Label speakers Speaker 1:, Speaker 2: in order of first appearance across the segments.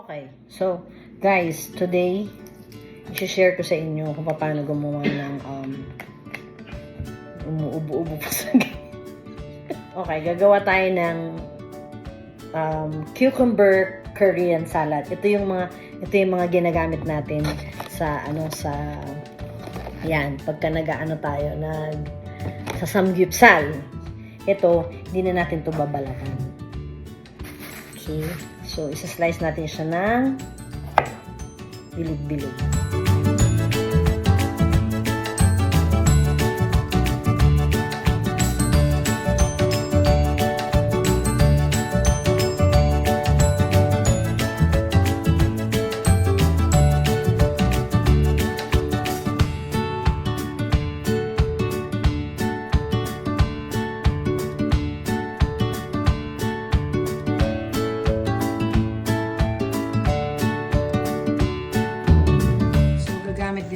Speaker 1: Okay, so guys, today i-share ko sa inyo kung paano gumawa ng umuubo-ubo pa sa Okay, gagawa tayo ng cucumber Korean salad. Ito yung mga ginagamit natin sa yan, pagka tayo sa samgyupsal. Ito, hindi na natin 'to babalakan. Okay. So, isa-slice natin siya ng bilog-bilog.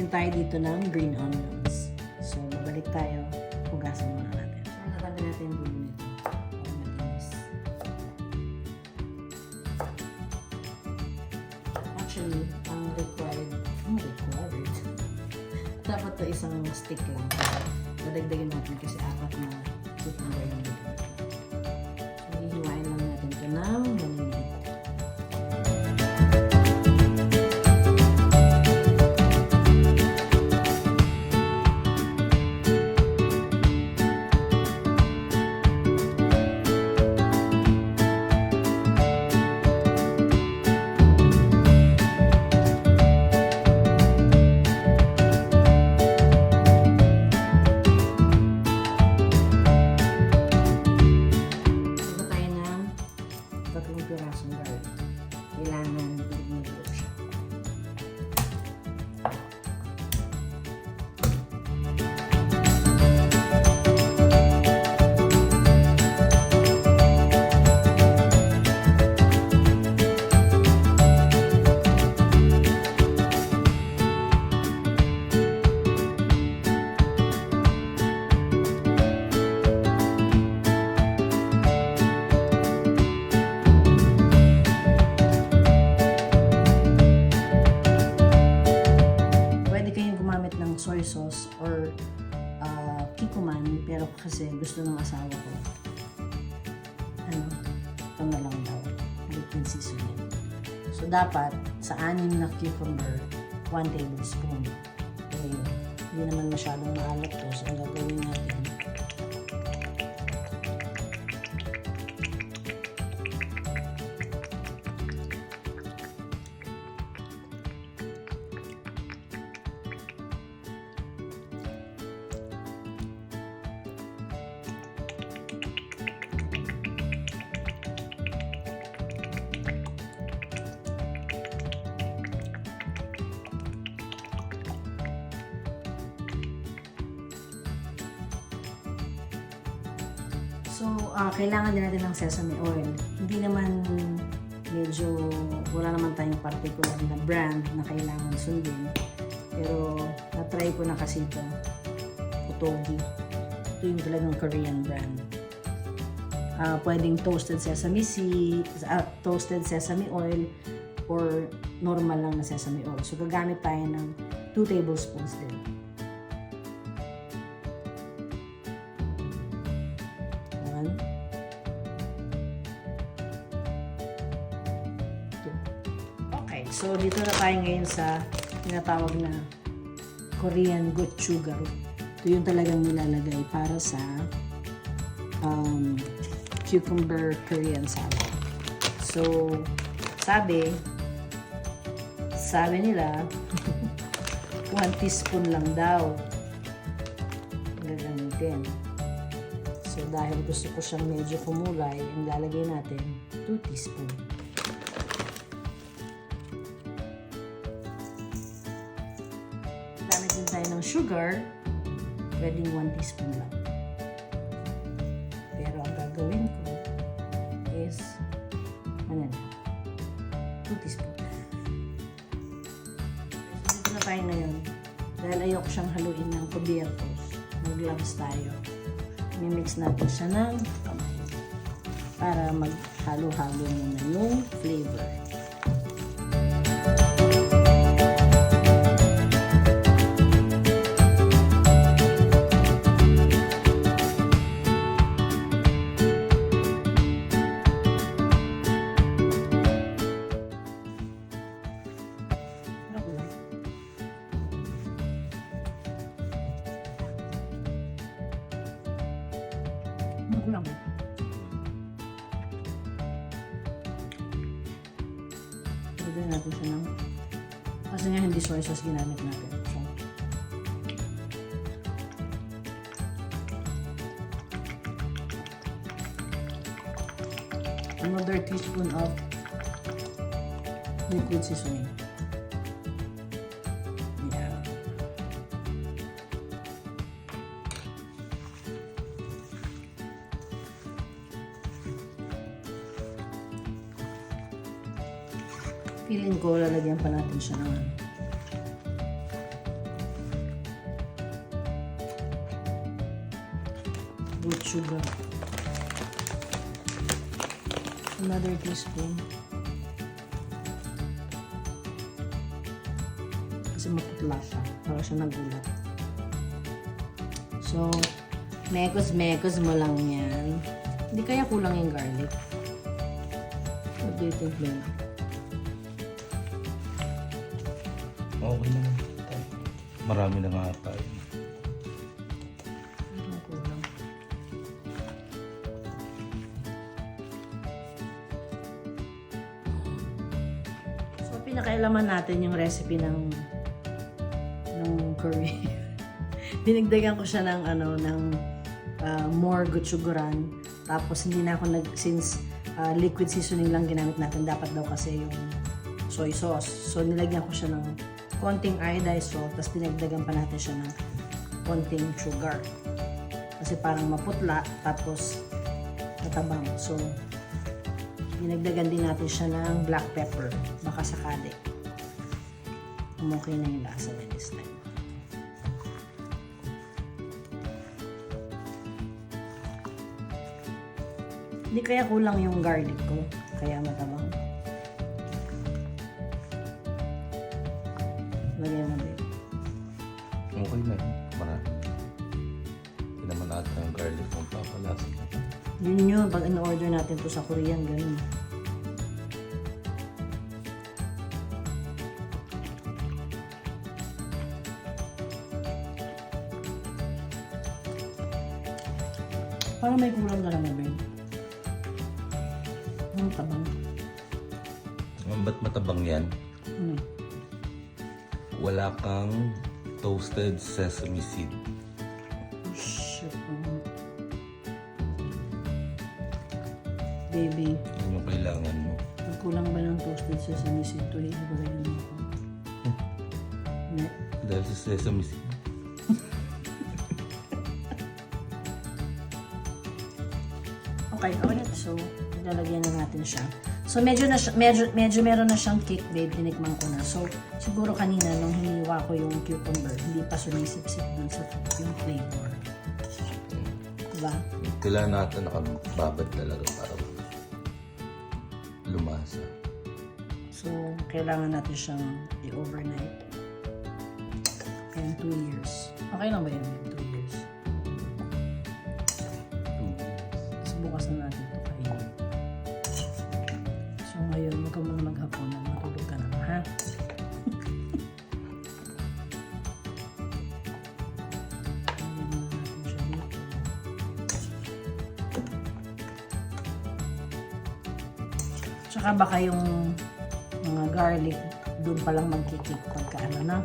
Speaker 1: Tayo dito ng green onions. So, babalik tayo. Hugasan muna natin. So, natanggal natin yung dulo nito. Para malinis. Actually, ang required dapat to isang stick lang. Dadagdagan natin kasi apat na cucumber yung dito. So, hihiwain lang natin ito ng maliliit. Kailangan i-move siya. Soy sauce or kikuman, pero kasi gusto ng asawa ko ito na lang daw, liquid seasoning. So dapat sa 6 na cucumber 1 tablespoon. Hindi naman masyadong maalat to, so ang gagawin natin kailangan din natin ng sesame oil. Hindi naman wala naman tayong particular na brand na kailangan sundin. Pero na-try ko na kasi ito. Putogi. Ito yung talagang Korean brand. Pwedeng toasted sesame oil or normal lang na sesame oil. So gagamit tayo ng 2 tablespoons din. So, dito na tayo ngayon sa tinatawag na Korean gochujang. Ito yung talagang nilalagay para sa cucumber Korean salad. So, sabi nila 1 teaspoon lang daw gagamitin. So, dahil gusto ko siyang medyo kumulay, ang lalagay natin 2 teaspoon. Tayo ng sugar, pwedeng 1 teaspoon lang. Pero ang gagawin ko is 2 teaspoon. So, dito na tayo ngayon. Dahil ayoko siyang haluin ng kubiertos, mag-gloves tayo. Mimix natin siya ng kamay para maghalo-halo muna yung flavor. lang. Lagyan natin siya ng... Kasi nga hindi soy sauce ginamit natin. So, another teaspoon of liquid seasoning. Yeah. Feeling ko lalagyan pa natin siya ng root sugar. Another teaspoon. Kasi maputla siya. Para siya nagulat. So, mekos mo lang yan. Hindi kaya kulang yung garlic. What do you think, Ben?
Speaker 2: Okay naman. Marami na nga tayo.
Speaker 1: Ang kulang. So, pinakailaman natin yung recipe ng curry. Dinagdagan ko siya ng more gochugaran. Tapos hindi na ako since liquid seasoning lang ginamit natin, dapat daw kasi yung soy sauce. So nilagyan ko siya ng konting iodized salt, tapos dinagdagan pa natin siya ng konting sugar. Kasi parang maputla, tapos matabang. So dinagdagan din natin siya ng black pepper, baka sakali. Okay na yung lasa niya this time. Hindi kaya kulang yung garlic ko, kaya matabang. Lagyan mo din.
Speaker 2: Okay na yun. Marami. Hindi naman ata yung garlic kung papalasa.
Speaker 1: Yun, pag in-order natin to sa Korean, ganun. Parang may kulang ka naman, Ben. Ang tabang.
Speaker 2: Ba't matabang yan? Wala kang toasted sesame seed.
Speaker 1: Oh, shit. Baby,
Speaker 2: Yun yung kailangan mo.
Speaker 1: nagkulang ba ng toasted sesame seed to? Hindi ba ganyan mo ako? Hindi.
Speaker 2: Dahil sa sesame seed.
Speaker 1: Okay, ulit. So, lalagyan na natin siya. So, medyo meron na siyang kick, babe. Tinikman ko na. So, siguro kanina nung hiniwa ko yung cucumber, hindi pa sumisip-sip dun sa yung flavor. Diba?
Speaker 2: Kailangan natin nakababad talaga para lumasa.
Speaker 1: So, kailangan natin siyang i-overnight. And 2 years. Okay lang ba yun, babe? 2 years. So, bukas na natin ito kainin. So, ngayon, huwag ka muna maghaponan. Matulog ka na, ha? Tsaka baka yung mga garlic doon palang magkikik pagka ano na.